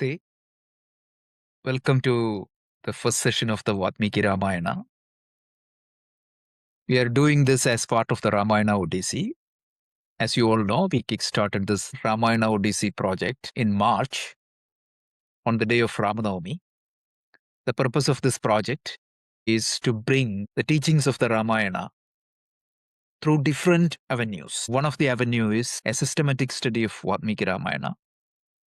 Namaste. Welcome to the first session of the Valmiki Ramayana. We are doing this as part of the Ramayana Odyssey. As you all know, we kickstarted this Ramayana Odyssey project in March on the day of Ramanavami. The purpose of this project is to bring the teachings of the Ramayana through different avenues. One of the avenues is a systematic study of Valmiki Ramayana.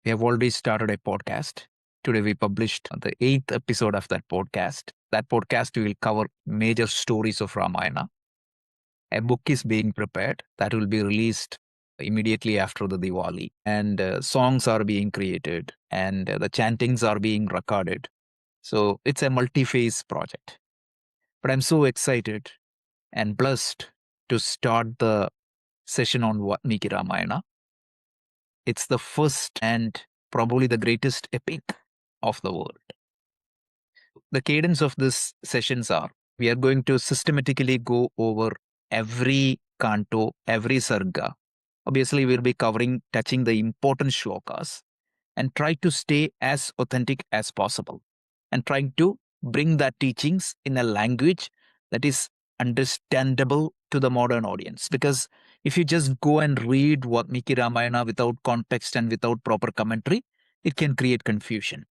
We have already started a podcast. Today we published the 8th episode of that podcast. That podcast will cover major stories of Ramayana. A book is being prepared that will be released immediately after the Diwali. And songs are being created and the chantings are being recorded. So it's a multi-phase project. But I'm so excited and blessed to start the session on Valmiki Ramayana. It's the first and probably the greatest epic of the world. The cadence of these sessions are, we are going to systematically go over every canto, every sarga. Obviously, we'll be touching the important shlokas and try to stay as authentic as possible and trying to bring that teachings in a language that is understandable to the modern audience. Because if you just go and read Valmiki Ramayana without context and without proper commentary, it can create confusion.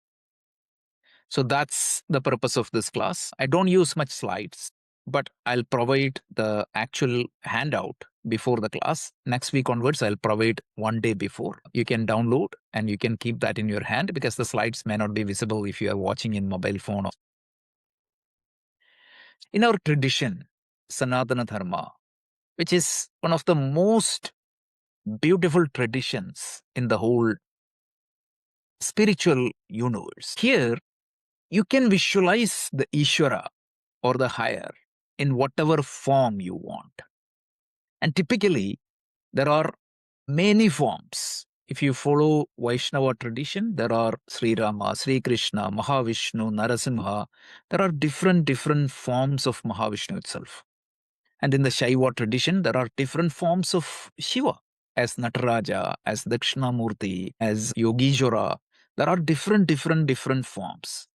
So that's the purpose of this class. I don't use much slides, but I'll provide the actual handout before the class. Next week onwards, I'll provide one day before. You can download and you can keep that in your hand because the slides may not be visible if you are watching in mobile phone. In our tradition, Sanatana Dharma, which is one of the most beautiful traditions in the whole spiritual universe. Here, you can visualize the Ishvara or the higher in whatever form you want. And typically, there are many forms. If you follow Vaishnava tradition, there are Sri Rama, Sri Krishna, Mahavishnu, Narasimha. There are different forms of Mahavishnu itself. And in the Shaiva tradition, there are different forms of Shiva, as Nataraja, as Dakshinamurti, as Yogishvara. There are different forms.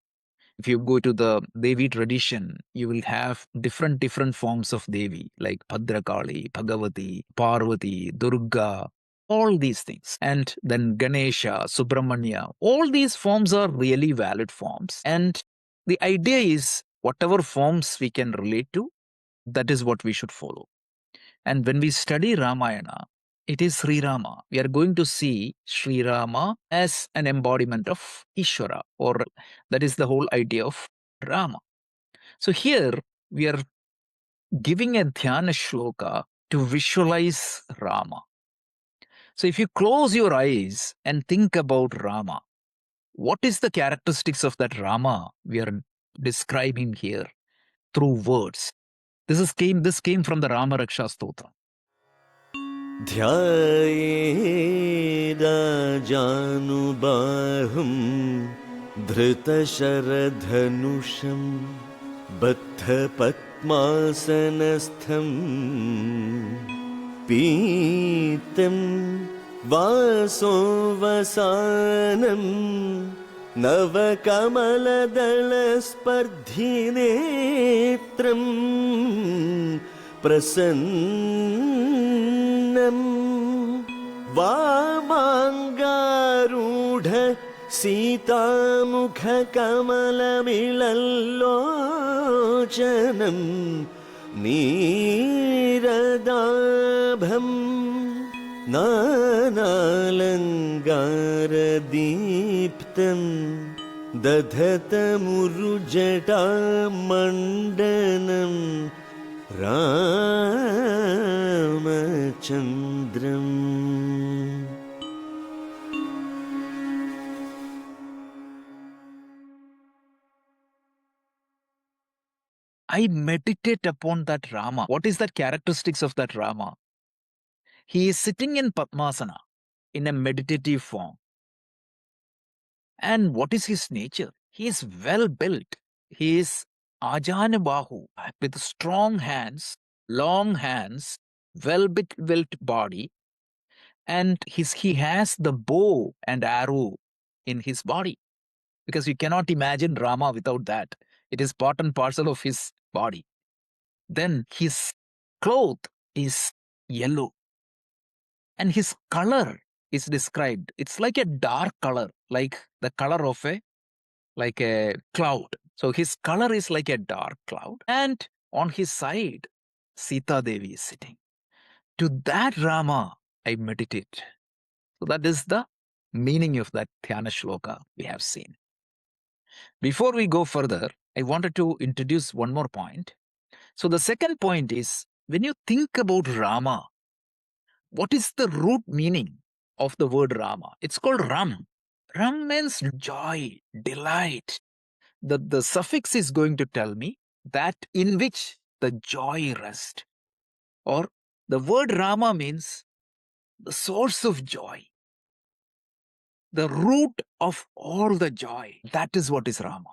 If you go to the Devi tradition, you will have different forms of Devi, like Bhadrakali, Bhagavati, Parvati, Durga, all these things. And then Ganesha, Subramanya, all these forms are really valid forms. And the idea is whatever forms we can relate to, that is what we should follow. And when we study Ramayana, it is Sri Rama. We are going to see Sri Rama as an embodiment of Ishvara, or that is the whole idea of Rama. So here we are giving a dhyana shloka to visualize Rama. So if you close your eyes and think about Rama, what is the characteristics of that Rama we are describing here through words? This came from the Rama Raksha Stotra. ध्यायेदाजानुबाहुं धृतशरधनुषं बद्धपद्मासनस्थं पीतं वासोवसानं नवकमलदलस्पर्धिनेत्रं प्रसन्नं वामाङ्गारूढ सीतामुखकमलमिलल्लोचनं नीरदाभं नानालङ्कारदीप्तं दधतमुरुजटामण्डनं Ramachandram. I meditate upon that Rama. What is the characteristics of that Rama? He is sitting in Padmasana in a meditative form. And what is his nature? He is well built. He is Ajanabahu with strong hands, long hands, well-built body, and he has the bow and arrow in his body, because you cannot imagine Rama without that. It is part and parcel of his body. Then his cloth is yellow, and his color is described. It's like a dark color, like the color of a cloud. So his color is like a dark cloud, and on his side, Sita Devi is sitting. To that Rama, I meditate. So that is the meaning of that Dhyana Shloka we have seen. Before we go further, I wanted to introduce one more point. So the second point is, when you think about Rama, what is the root meaning of the word Rama? It's called Ram. Ram means joy, delight. The suffix is going to tell me that in which the joy rests. Or the word Rama means the source of joy, the root of all the joy. That is what is Rama.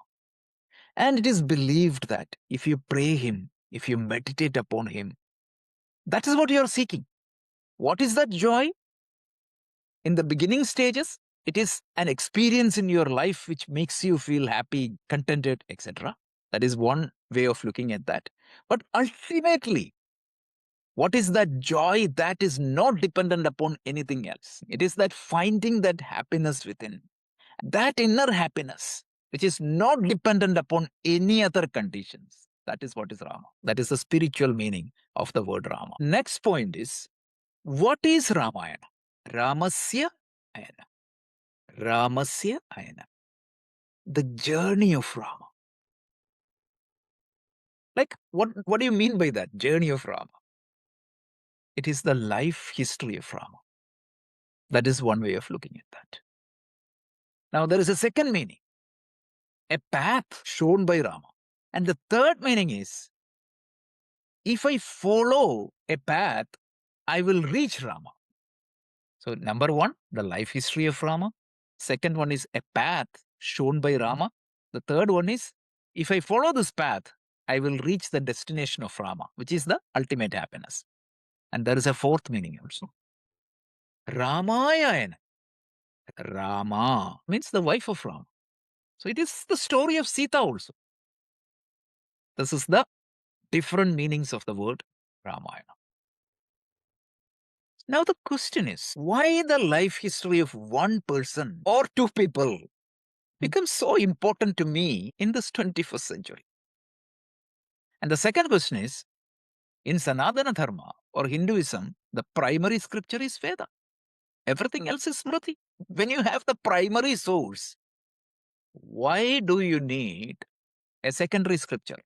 And it is believed that if you pray him, if you meditate upon him, that is what you are seeking. What is that joy? In the beginning stages, it is an experience in your life which makes you feel happy, contented, etc. That is one way of looking at that. But ultimately, what is that joy that is not dependent upon anything else? It is that finding that happiness within, that inner happiness, which is not dependent upon any other conditions. That is what is Rama. That is the spiritual meaning of the word Rama. Next point is, what is Ramayana? Ramasya Ayana. Ramasya Ayana. The journey of Rama. Like, what do you mean by that? Journey of Rama. It is the life history of Rama. That is one way of looking at that. Now, there is a second meaning, a path shown by Rama. And the third meaning is, if I follow a path, I will reach Rama. So, number one, the life history of Rama. Second one is a path shown by Rama. The third one is, if I follow this path, I will reach the destination of Rama, which is the ultimate happiness. And there is a fourth meaning also. Ramayana. Rama means the wife of Rama. So it is the story of Sita also. This is the different meanings of the word Ramayana. Now the question is, why the life history of one person or two people becomes so important to me in this 21st century? And the second question is, in Sanatana Dharma or Hinduism, the primary scripture is Veda. Everything else is Smriti. When you have the primary source, why do you need a secondary scripture?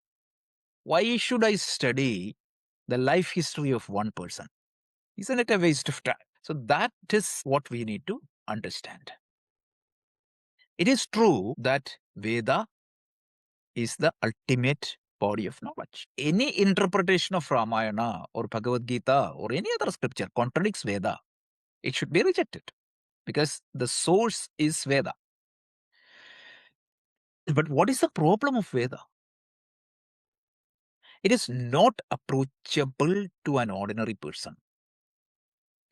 Why should I study the life history of one person? Isn't it a waste of time? So that is what we need to understand. It is true that Veda is the ultimate body of knowledge. Any interpretation of Ramayana or Bhagavad Gita or any other scripture contradicts Veda. It should be rejected because the source is Veda. But what is the problem of Veda? It is not approachable to an ordinary person.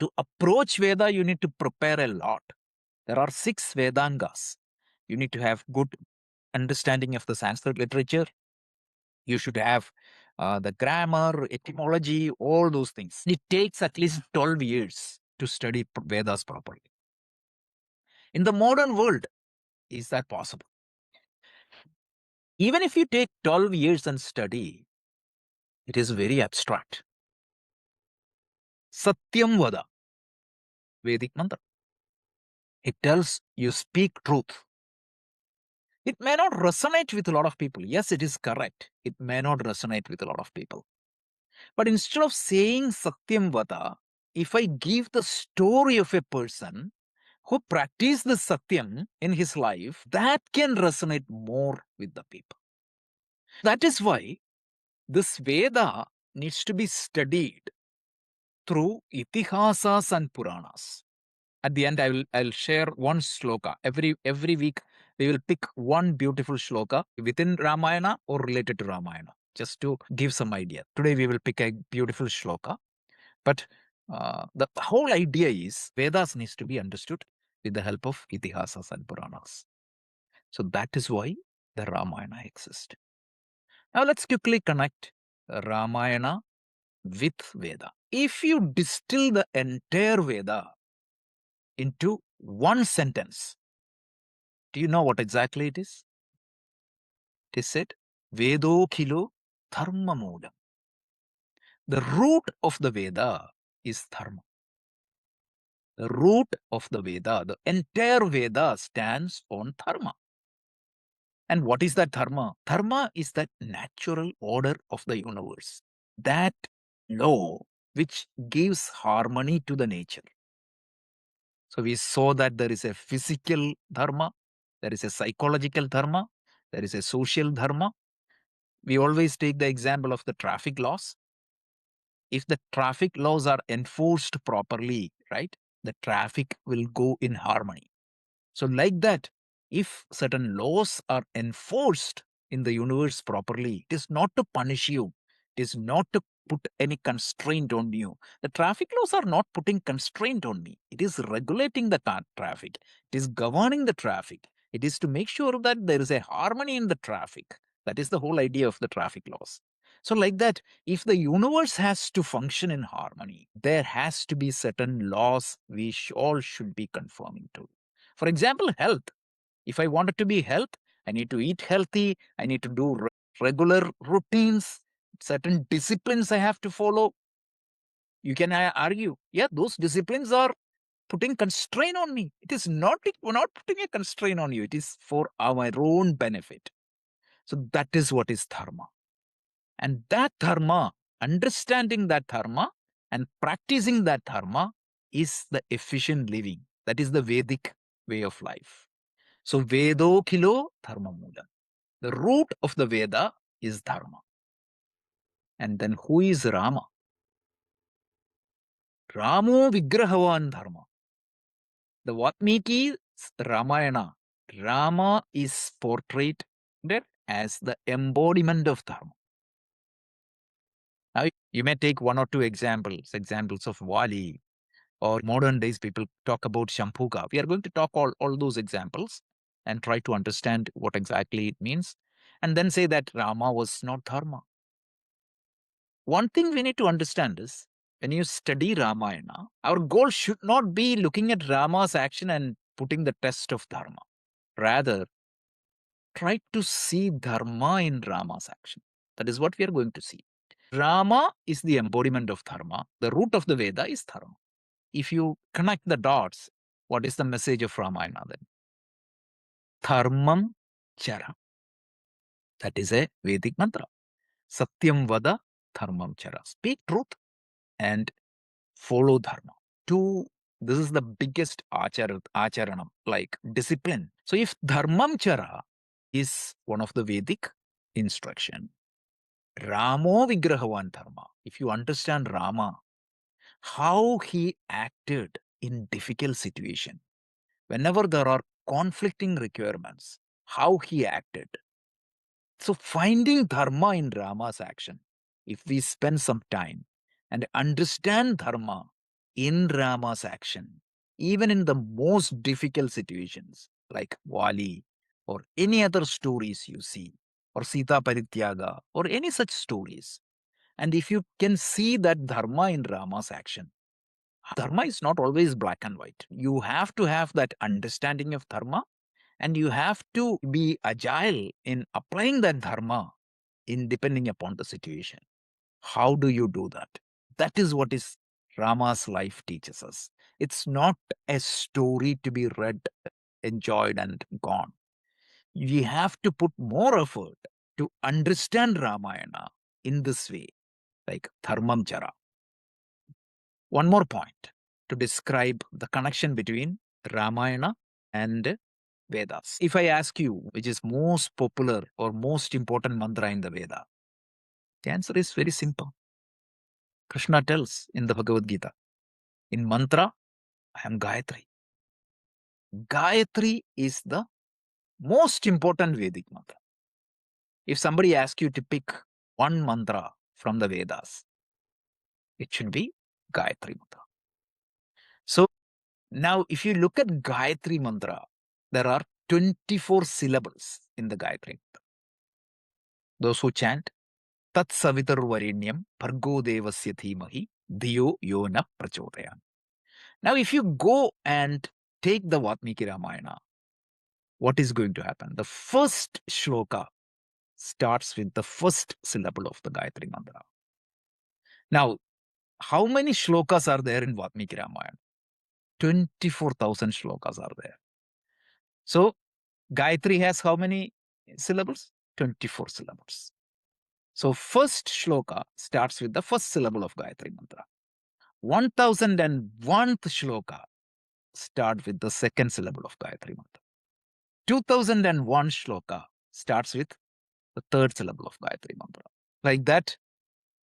To approach Veda, you need to prepare a lot. There are 6 Vedangas. You need to have good understanding of the Sanskrit literature. You should have the grammar, etymology, all those things. It takes at least 12 years to study Vedas properly. In the modern world, is that possible? Even if you take 12 years and study, it is very abstract. Satyam Vada, Vedic mantra. It tells you speak truth. It may not resonate with a lot of people. Yes, it is correct. It may not resonate with a lot of people. But instead of saying Satyam Vada, if I give the story of a person who practiced the Satyam in his life, that can resonate more with the people. That is why this Veda needs to be studied through Itihasas and Puranas. At the end, I'll share one shloka. Every week, we will pick one beautiful shloka within Ramayana or related to Ramayana, just to give some idea. Today, we will pick a beautiful shloka. But the whole idea is Vedas needs to be understood with the help of Itihasas and Puranas. So that is why the Ramayana exists. Now let's quickly connect Ramayana with Veda. If you distill the entire Veda into one sentence, do you know what exactly it is? It is said, Vedo kilo dharma moolam. The root of the Veda is dharma. The root of the Veda, the entire Veda stands on dharma. And what is that dharma? Dharma is that natural order of the universe, that law which gives harmony to the nature. So we saw that there is a physical dharma, there is a psychological dharma, there is a social dharma. We always take the example of the traffic laws. If the traffic laws are enforced properly, right, the traffic will go in harmony. So, like that, if certain laws are enforced in the universe properly, it is not to punish you, it is not to put any constraint on you. The traffic laws are not putting constraint on me. It is regulating the traffic, it is governing the traffic. It is to make sure that there is a harmony in the traffic. That is the whole idea of the traffic laws. So, like that, if the universe has to function in harmony, there has to be certain laws we all should be conforming to. For example, health. If I wanted to be health, I need to eat healthy. I need to do regular routines, certain disciplines I have to follow. You can argue, yeah, those disciplines are putting constraint on me. It is not, we're not putting a constraint on you. It is for our own benefit. So that is what is dharma. And that dharma, understanding that dharma and practicing that dharma is the efficient living. That is the Vedic way of life. So Vedo kilo dharma moolam. The root of the Veda is dharma. And then who is Rama? Ramo vigrahavan dharma. The Valmiki Ramayana, Rama is portrayed as the embodiment of dharma. Now you may take one or two examples of Vali, or modern days people talk about Shambhuka. We are going to talk all those examples and try to understand what exactly it means, and then say that Rama was not dharma. One thing we need to understand is, when you study Ramayana, our goal should not be looking at Rama's action and putting the test of dharma. Rather, try to see dharma in Rama's action. That is what we are going to see. Rama is the embodiment of dharma. The root of the Veda is dharma. If you connect the dots, what is the message of Ramayana then? Dharmam chara. That is a Vedic mantra. Satyam vada dharmam chara. Speak truth and follow dharma. This is the biggest acharanam, like discipline. So if dharmam chara is one of the Vedic instruction, Ramo vigrahavan dharma. If you understand Rama, how he acted in difficult situation, whenever there are conflicting requirements, how he acted. So finding dharma in Rama's action, if we spend some time and understand dharma in Rama's action, even in the most difficult situations like Vali or any other stories you see, or Sita Parityaga, or any such stories, and if you can see that dharma in Rama's action, dharma is not always black and white. You have to have that understanding of dharma, and you have to be agile in applying that dharma in depending upon the situation. How do you do that? That is what is Rama's life teaches us. It's not a story to be read, enjoyed, and gone. We have to put more effort to understand Ramayana in this way, like dharmam chara. One more point to describe the connection between Ramayana and Vedas. If I ask you which is most popular or most important mantra in the Veda, the answer is very simple. Krishna tells in the Bhagavad Gita, in mantra, I am Gayatri. Gayatri is the most important Vedic mantra. If somebody asks you to pick one mantra from the Vedas, it should be Gayatri mantra. So Now, if you look at Gayatri Mantra, there are 24 syllables in the Gayatri Mantra. Those who chant, Tat Savitar Varinyam Bhargo Devasya Dhimahi Dhiyo Yona Prachodayam. Now, if you go and take the Valmiki Ramayana, what is going to happen? The first shloka starts with the first syllable of the Gayatri Mantra. Now, how many shlokas are there in Valmiki Ramayana? 24,000 shlokas are there. So, Gayatri has how many syllables? 24 syllables. So, first shloka starts with the first syllable of Gayatri Mantra. 1001th shloka start with the second syllable of Gayatri Mantra. 2001 shloka starts with the third syllable of Gayatri Mantra. Like that,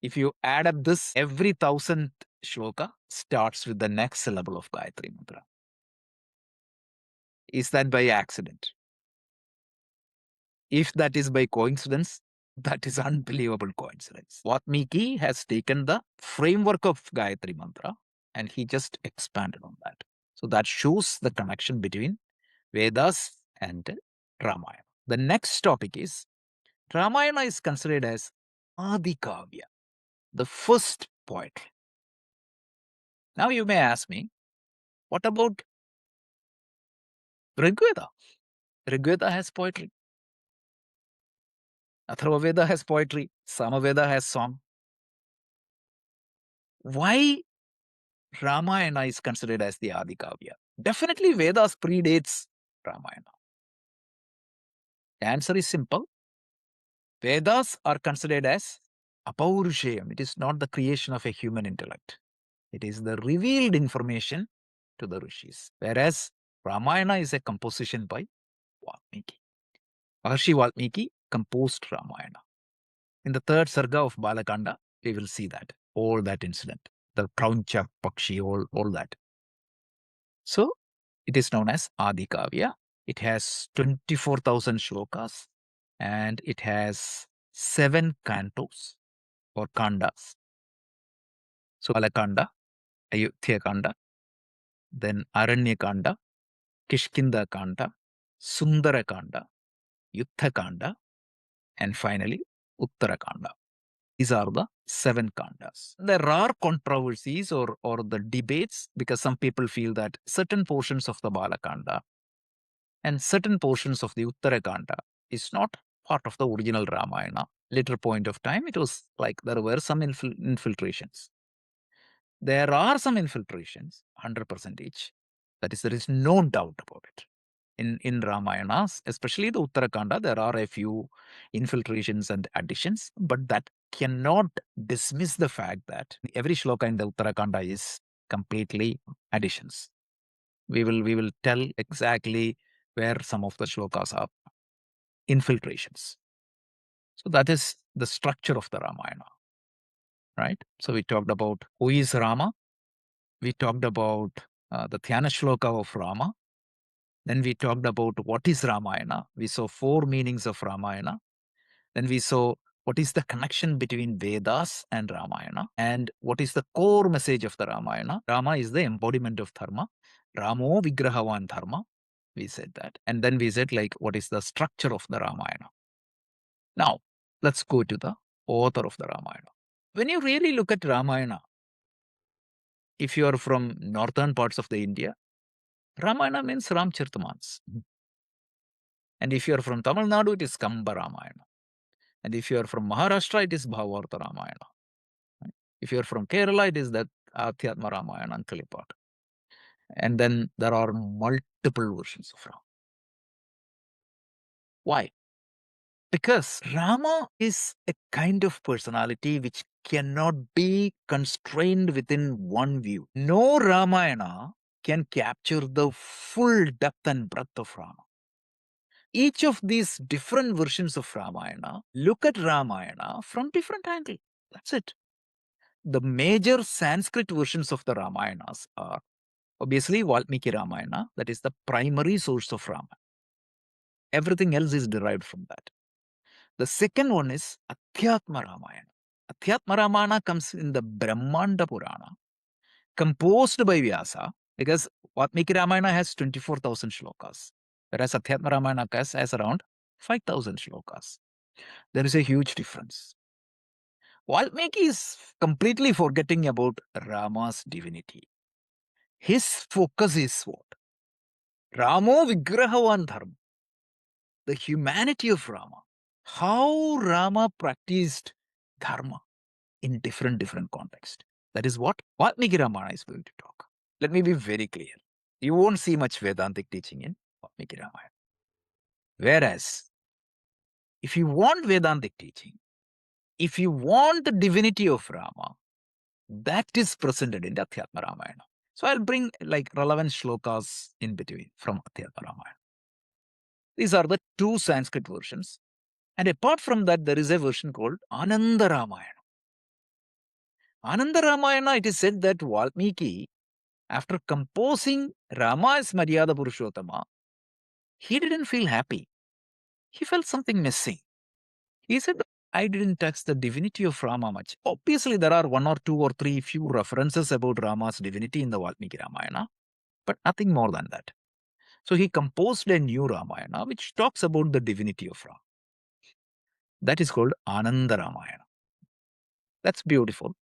if you add up this, every 1000th shloka starts with the next syllable of Gayatri Mantra. Is that by accident? If that is by coincidence, that is unbelievable coincidence. Valmiki has taken the framework of Gayatri Mantra and he just expanded on that. So that shows the connection between Vedas and Ramayana. The next topic is Ramayana is considered as Ādikāvya, the first poetry. Now you may ask me, what about Rigveda? Rigveda has poetry. Atharvaveda has poetry. Samaveda has song. Why Ramayana is considered as the Ādikāvya? Definitely Vedas predates Ramayana. The answer is simple. Vedas are considered as apaurushayam. It is not the creation of a human intellect. It is the revealed information to the rishis. Whereas Ramayana is a composition by Valmiki. Maharshi Valmiki composed Ramayana. In the third sarga of Balakanda, we will see that, all that incident, the Krauncha, Pakshi, all that. So, it is known as Ādikāvya. It has 24,000 shlokas and it has 7 cantos or kandas. So, Balakanda, Ayodhya Kanda, then Aranya Kanda, Kishkinda Kanda, Sundara Kanda, Yuddha Kanda, and finally Uttara Kanda. These are the 7 kandas. There are controversies or the debates because some people feel that certain portions of the Balakanda and certain portions of the Uttara Kanda is not part of the original Ramayana. Later point of time, it was like there were some infiltrations. There are some infiltrations, 100%. That is, there is no doubt about it. In Ramayanas, especially the Uttarakanda, there are a few infiltrations and additions, but that cannot dismiss the fact that every shloka in the Uttarakanda is completely additions. We will tell exactly where some of the shlokas are infiltrations. So that is the structure of the Ramayana, right? So we talked about who is Rama. We talked about the Dhyana shloka of Rama. Then we talked about what is Ramayana. We saw 4 meanings of Ramayana. Then we saw what is the connection between Vedas and Ramayana and what is the core message of the Ramayana. Rama is the embodiment of Dharma. Ramo Vigrahavan Dharma. We said that. And then we said like what is the structure of the Ramayana. Now, let's go to the author of the Ramayana. When you really look at Ramayana, if you are from northern parts of the India, Ramayana means Ramchartamans. And if you are from Tamil Nadu, it is Kamba Ramayana. And if you are from Maharashtra, it is Bhavarta Ramayana. Right? If you are from Kerala, it is the Adhyatma Ramayana and Kalipata. And then there are multiple versions of Rama. Why? Because Rama is a kind of personality which cannot be constrained within one view. No Ramayana can capture the full depth and breadth of Rama. Each of these different versions of Ramayana look at Ramayana from different angles. That's it. The major Sanskrit versions of the Ramayanas are obviously Valmiki Ramayana, that is the primary source of Rama. Everything else is derived from that. The second one is Adhyatma Ramayana. Adhyatma Ramayana comes in the Brahmanda Purana, composed by Vyasa, Because Valmiki Ramayana has 24,000 shlokas, whereas Adhyatma Ramayana has around 5,000 shlokas. There is a huge difference. Valmiki is completely forgetting about Rama's divinity. His focus is what? Ramo Vigrahavan Dharma, the humanity of Rama. How Rama practiced Dharma in different contexts. That is what Valmiki Ramayana is going to talk. Let me be very clear. You won't see much Vedantic teaching in Valmiki Ramayana. Whereas, if you want Vedantic teaching, if you want the divinity of Rama, that is presented in the Adhyatma Ramayana. So I'll bring like relevant shlokas in between from Adhyatma Ramayana. These are the two Sanskrit versions. And apart from that, there is a version called Ananda Ramayana. Ananda Ramayana, it is said that Valmiki, after composing Rama as Maryada Purushottama, he didn't feel happy. He felt something missing. He said, I didn't touch the divinity of Rama much. Obviously, there are one or two or three few references about Rama's divinity in the Valmiki Ramayana, but nothing more than that. So he composed a new Ramayana which talks about the divinity of Rama. That is called Ananda Ramayana. That's beautiful.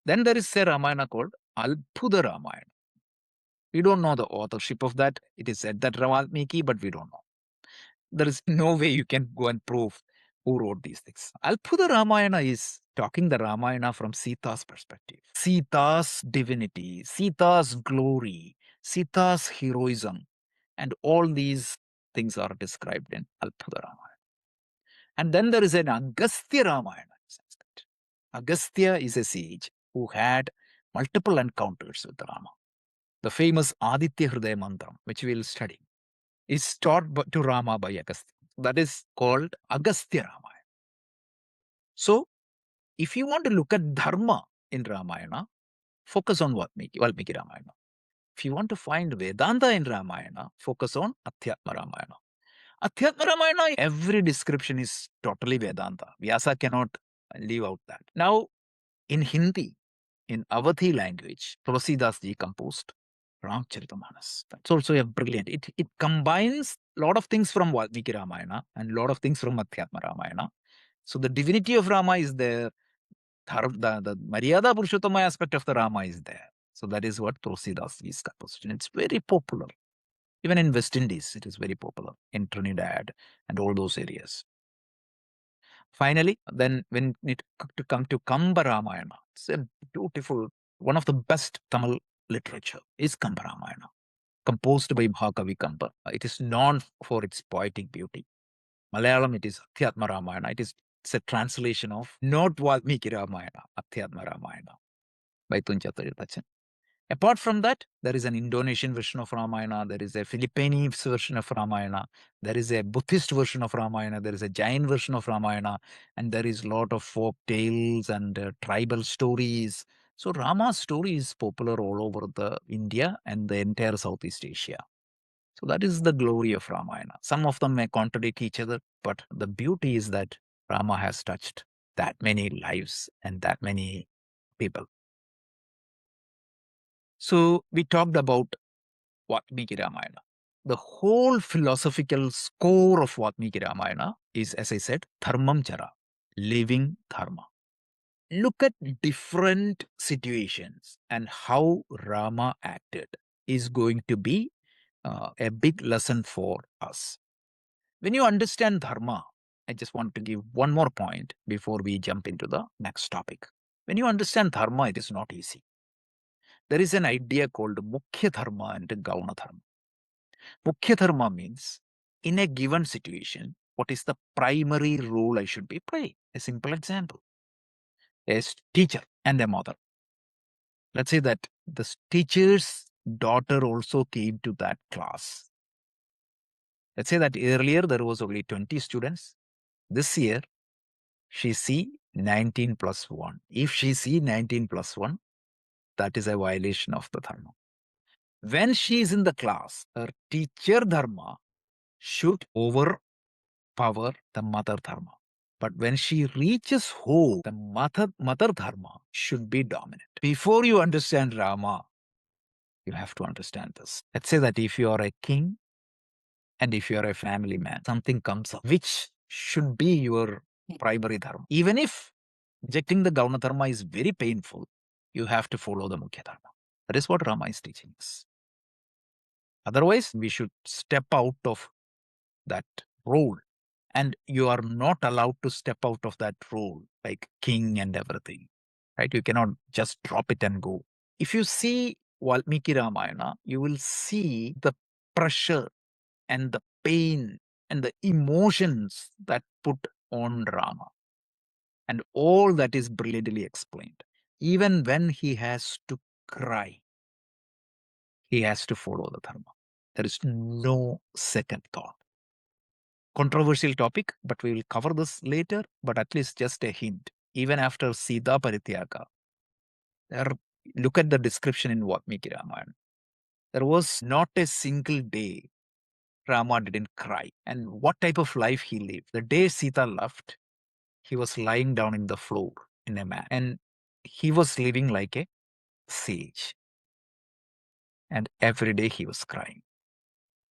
Then there is a Ramayana called Albhuda Ramayana. We don't know the authorship of that. It is said that Valmiki, but we don't know. There is no way you can go and prove who wrote these things. Albhuda Ramayana is talking the Ramayana from Sita's perspective. Sita's divinity, Sita's glory, Sita's heroism, and all these things are described in Albhuda Ramayana. And then there is an Agastya Ramayana. Agastya is a sage who had multiple encounters with Rama. The famous Aditya Hridaya Mantra, which we will study, is taught to Rama by Agastya. That is called Agastya Ramayana. So, if you want to look at Dharma in Ramayana, focus on Valmiki Ramayana. If you want to find Vedanta in Ramayana, focus on Adhyatma Ramayana. Adhyatma Ramayana, every description is totally Vedanta. Vyasa cannot leave out that. Now, in Hindi, in Awadhi language, Tulsidas ji composed Ramcharitamanas. That's also a brilliant. It combines a lot of things from Valmiki Ramayana and a lot of things from Adhyatma Ramayana. So the divinity of Rama is there. The Maryada Purushottama aspect of the Rama is there. So that is what Tulsidas is composed. And it's very popular. Even in West Indies, it is very popular. In Trinidad and all those areas. Finally, then when it come to Kamba Ramayana, it's a beautiful, one of the best Tamil literature is Kamba Ramayana, composed by Mahakavi Kamba. It is known for its poetic beauty. Malayalam, it is Adhyatma Ramayana. It's a translation of not Valmiki Ramayana, Adhyatma Ramayana by Tunjatharitachan. Apart from that, there is an Indonesian version of Ramayana, there is a Philippine version of Ramayana, there is a Buddhist version of Ramayana, there is a Jain version of Ramayana, and there is a lot of folk tales and tribal stories. So Rama's story is popular all over the India and the entire Southeast Asia. So that is the glory of Ramayana. Some of them may contradict each other, but the beauty is that Rama has touched that many lives and that many people. So we talked about Valmiki Ramayana. The whole philosophical score of Valmiki Ramayana is, as I said, Dharmam Chara, living Dharma. Look at different situations and how Rama acted is going to be a big lesson for us. When you understand Dharma, I just want to give one more point before we jump into the next topic. When you understand Dharma, it is not easy. There is an idea called Mukhya Dharma and Gauna Dharma. Mukhya Dharma means in a given situation, what is the primary role I should be playing? A simple example. A teacher and a mother. Let's say that the teacher's daughter also came to that class. Let's say that earlier there was only 20 students. This year, she see 19 plus 1. If she see 19 plus 1, that is a violation of the Dharma. When she is in the class, her teacher Dharma should overpower the mother Dharma. But when she reaches home, the mother Dharma should be dominant. Before you understand Rama, You have to understand this. Let's say that if you are a king and if you are a family man, something comes up, which should be your primary dharma. Even if rejecting the Gauna dharma is very painful, you have to follow the Mukhya dharma. That is what Rama is teaching us. Otherwise, we should step out of that role. And you are not allowed to step out of that role, like king and everything. Right? You cannot just drop it and go. If you see Valmiki Ramayana, you will see the pressure and the pain and the emotions that put on Rama. And all that is brilliantly explained. Even when he has to cry, he has to follow the dharma. There is no second thought. Controversial topic, but we will cover this later, but at least just a hint. Even after Sita Parityaga, look at the description in Valmiki Ramayana. There was not a single day Rama didn't cry. And what type of life he lived. The day Sita left, he was lying down in the floor in a mat. And he was living like a sage. And every day he was crying.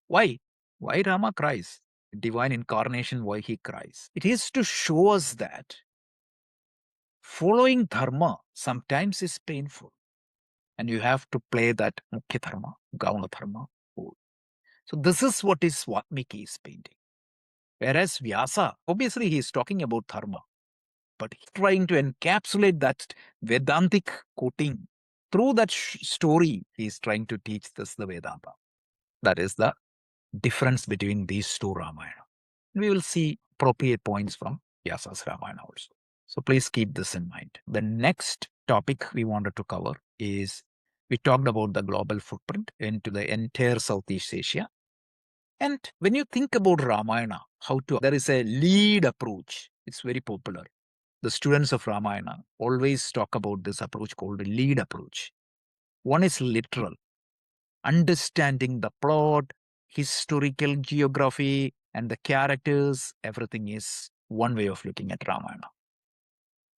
Why? Why Rama cries? Divine incarnation, why he cries? It is to show us that following dharma sometimes is painful. And you have to play that Mukhya dharma, Gauna dharma role. So this is what is Valmiki is painting. Whereas Vyasa, obviously he is talking about dharma, but he's trying to encapsulate that Vedantic coating. Through that story, he is trying to teach this the Vedanta. That is the difference between these two Ramayana. We will see appropriate points from Vyasa's Ramayana also. So please keep this in mind. The next topic we wanted to cover is we talked about the global footprint into the entire Southeast Asia. And when you think about Ramayana, there is a lead approach. It's very popular. The students of Ramayana always talk about this approach called the lead approach. One is literal, understanding the plot, historical geography, and the characters. Everything is one way of looking at Ramayana.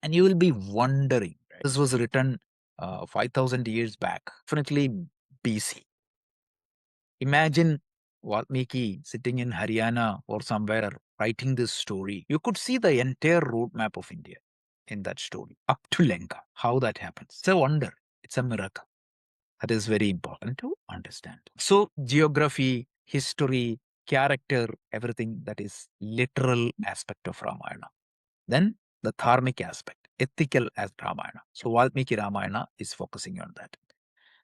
And you will be wondering, this was written 5,000 years back, definitely BC. Imagine Valmiki sitting in Haryana or somewhere writing this story. You could see the entire roadmap of India in that story, up to Lanka. How that happens. It's a wonder. It's a miracle. That is very important to understand. So geography, history, character, everything that is literal aspect of Ramayana. Then the dharmic aspect, ethical as Ramayana. So Valmiki Ramayana is focusing on that.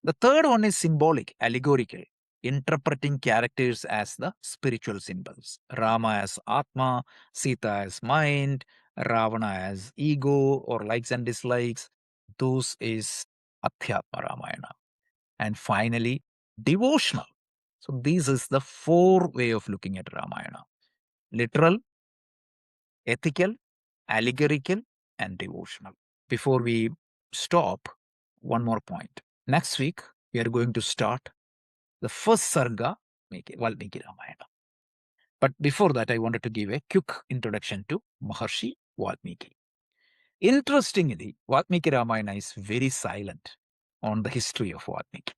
The third one is symbolic, allegorical, interpreting characters as the spiritual symbols. Rama as Atma, Sita as mind, Ravana as ego or likes and dislikes. Those is Adhyatma Ramayana. And finally, devotional. So this is the four way of looking at Ramayana. Literal, ethical, allegorical, and devotional. Before we stop, one more point. Next week, we are going to start the first sarga, Valmiki Ramayana. But before that, I wanted to give a quick introduction to Maharshi Valmiki. Interestingly, Valmiki Ramayana is very silent on the history of Valmiki.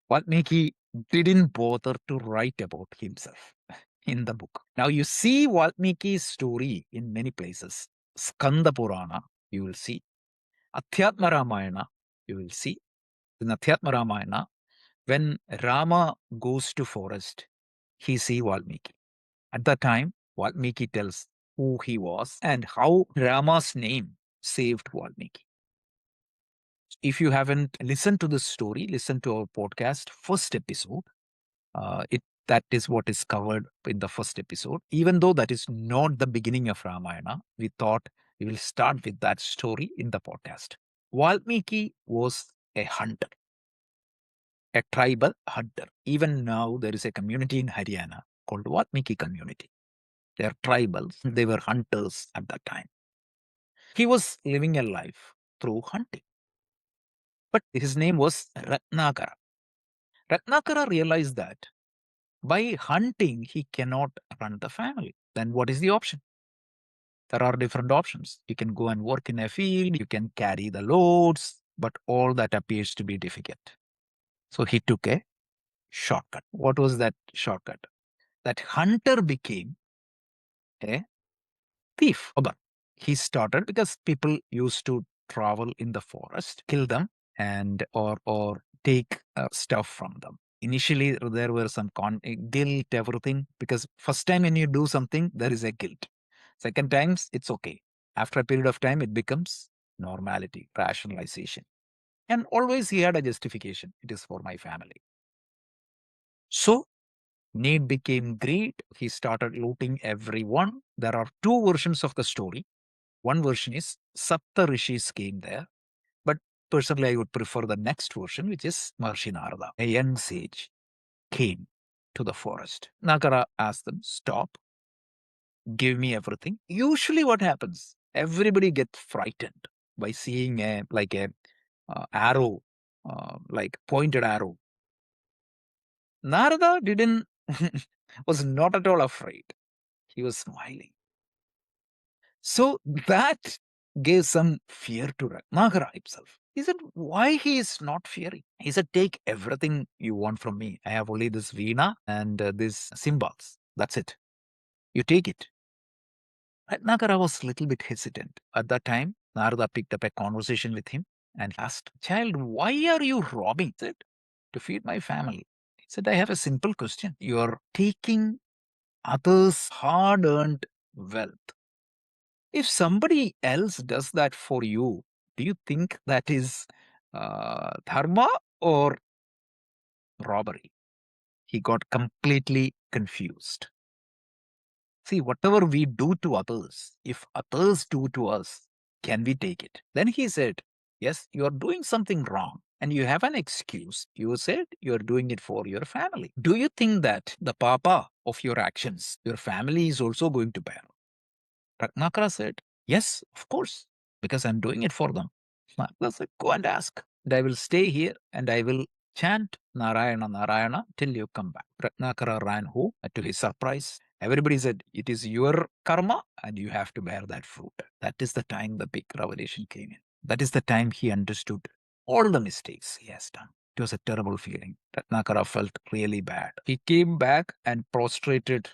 Valmiki didn't bother to write about himself in the book. Now you see Valmiki's story in many places. Skanda Purana, you will see. Adhyatma Ramayana, you will see. In Adhyatma Ramayana, when Rama goes to forest, he see Valmiki. At that time, Valmiki tells who he was and how Rama's name saved Valmiki. If you haven't listened to this story, listen to our podcast, first episode. That is what is covered in the first episode. Even though that is not the beginning of Ramayana, we thought we will start with that story in the podcast. Valmiki was a hunter, a tribal hunter. Even now, there is a community in Haryana called Valmiki community. They are tribals. They were hunters at that time. He was living a life through hunting. But his name was Ratnakara. Ratnakara realized that by hunting, he cannot run the family. Then what is the option? There are different options. You can go and work in a field, you can carry the loads, but all that appears to be difficult. So he took a shortcut. What was that shortcut? That hunter became a thief. He started because people used to travel in the forest, kill them, and or take stuff from them. Initially, there were some guilt, everything, because first time when you do something, there is a guilt. Second times, it's okay. After a period of time, it becomes normality, rationalization. And always he had a justification. It is for my family. So need became greed. He started looting everyone. There are two versions of the story. One version is Sapta Rishis came there. But personally, I would prefer the next version, which is Maharishi Narada, a young sage, came to the forest. Nakara asked them, stop, give me everything. Usually what happens? Everybody gets frightened by seeing a arrow, like pointed arrow. Narada didn't was not at all afraid. He was smiling. So that gave some fear to Ratnakara himself. He said, why he is not fearing? He said, take everything you want from me. I have only this veena and these cymbals. That's it. You take it. Ratnakara was a little bit hesitant. At that time, Narada picked up a conversation with him and asked, child, why are you robbing? He said, to feed my family. He said, I have a simple question. You are taking others' hard-earned wealth. If somebody else does that for you, do you think that is dharma or robbery? He got completely confused. See, whatever we do to others, if others do to us, can we take it? Then he said, yes, you are doing something wrong and you have an excuse. You said you are doing it for your family. Do you think that the papa of your actions, your family is also going to bear? Ratnakara said, yes, of course, because I'm doing it for them. Narada said, go and ask. And I will stay here and I will chant Narayana, Narayana till you come back. Ratnakara ran home. To his surprise, everybody said, it is your karma and you have to bear that fruit. That is the time the big revelation came in. That is the time he understood all the mistakes he has done. It was a terrible feeling. Ratnakara felt really bad. He came back and prostrated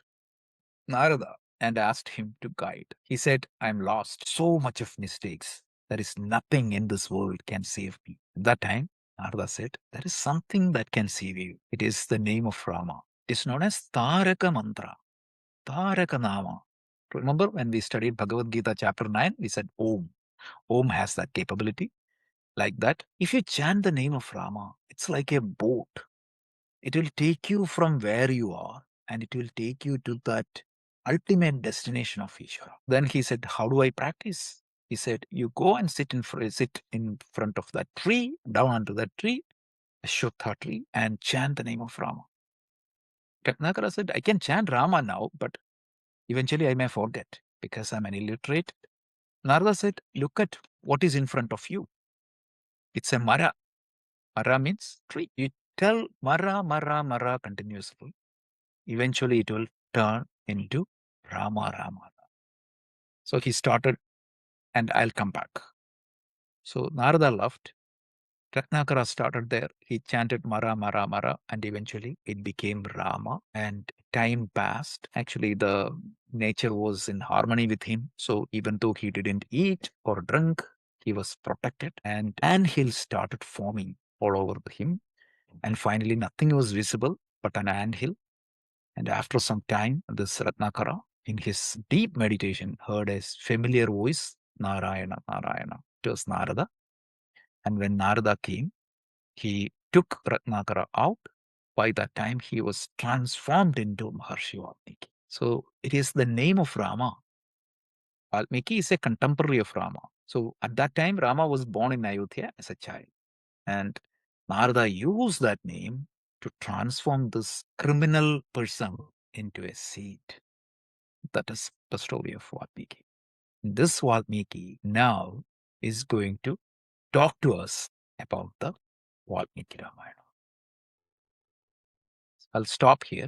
Narada and asked him to guide. He said, I'm lost. So much of mistakes. There is nothing in this world can save me. At that time, Narada said, there is something that can save you. It is the name of Rama. It is known as Taraka Mantra, Taraka Nama. Remember when we studied Bhagavad Gita chapter 9, we said Om. Om has that capability. Like that, if you chant the name of Rama, it's like a boat. It will take you from where you are and it will take you to that ultimate destination of Ishvara. Then he said, how do I practice? He said, you go and sit in front of that tree, down under that tree, Ashwatha tree, and chant the name of Rama. Ratnakara said, I can chant Rama now, but eventually I may forget because I'm an illiterate. Narada said, look at what is in front of you. It's a Mara. Mara means tree. You tell Mara, Mara, Mara continuously. Eventually it will turn into Rama, Rama. So he started, and I'll come back. So Narada left. Ratnakara started there. He chanted Mara, Mara, Mara, and eventually it became Rama. And time passed. Actually, the nature was in harmony with him. So even though he didn't eat or drink, he was protected. And anthills started forming all over him. And finally, nothing was visible but an anthill. And after some time, this Ratnakara, in his deep meditation, heard a familiar voice, Narayana, Narayana. It was Narada. And when Narada came, he took Ratnakara out. By that time, he was transformed into Maharshi Valmiki. So it is the name of Rama. Valmiki is a contemporary of Rama. So at that time, Rama was born in Ayodhya as a child. And Narada used that name to transform this criminal person into a saint. That is the story of Valmiki. This Valmiki now is going to talk to us about the Valmiki Ramayana. I'll stop here.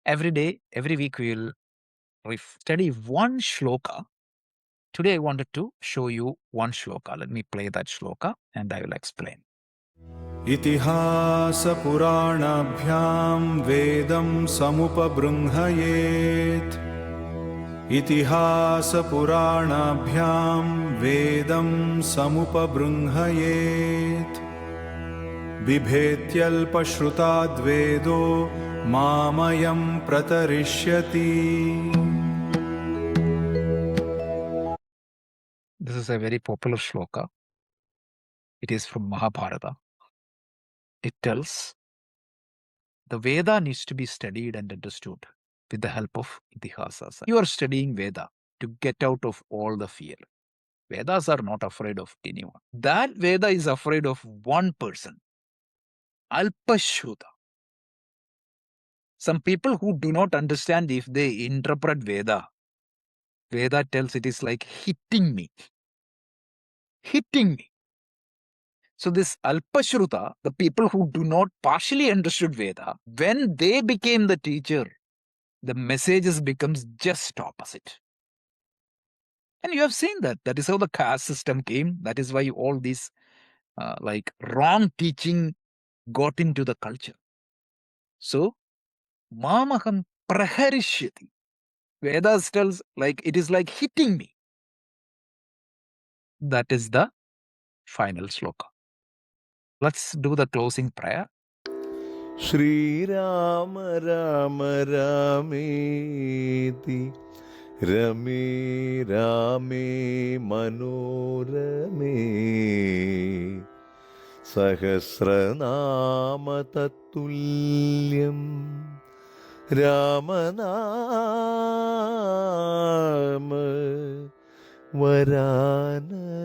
Every day, every week, we'll study one shloka. Today, I wanted to show you one shloka. Let me play that shloka and I will explain. इतिहासपुराणाभ्यां वेदं समुपबृंहयेत् इतिहासपुराणाभ्यां वेदं समुपबृंहयेत् बिभेत्यल्पश्रुताद्वेदो मामयं प्रतरिष्यति. This is a very popular shloka. It is from Mahabharata. It tells the Veda needs to be studied and understood with the help of Itihasas. You are studying Veda to get out of all the fear. Vedas are not afraid of anyone. That Veda is afraid of one person, Alpashruta. Some people who do not understand, if they interpret Veda, Veda tells it is like hitting me. Hitting me. So this Alpashruta, the people who do not partially understood Veda, when they became the teacher, the messages becomes just opposite. And you have seen that. That is how the caste system came. That is why all these like wrong teaching got into the culture. So, Mamaham praharishyati. Vedas tells like it is like hitting me. That is the final shloka. Let's do the closing prayer. Shri Rama Rama Rameti Rame Rame Manorame Sahasranama Tatulyam Ramanama Varanam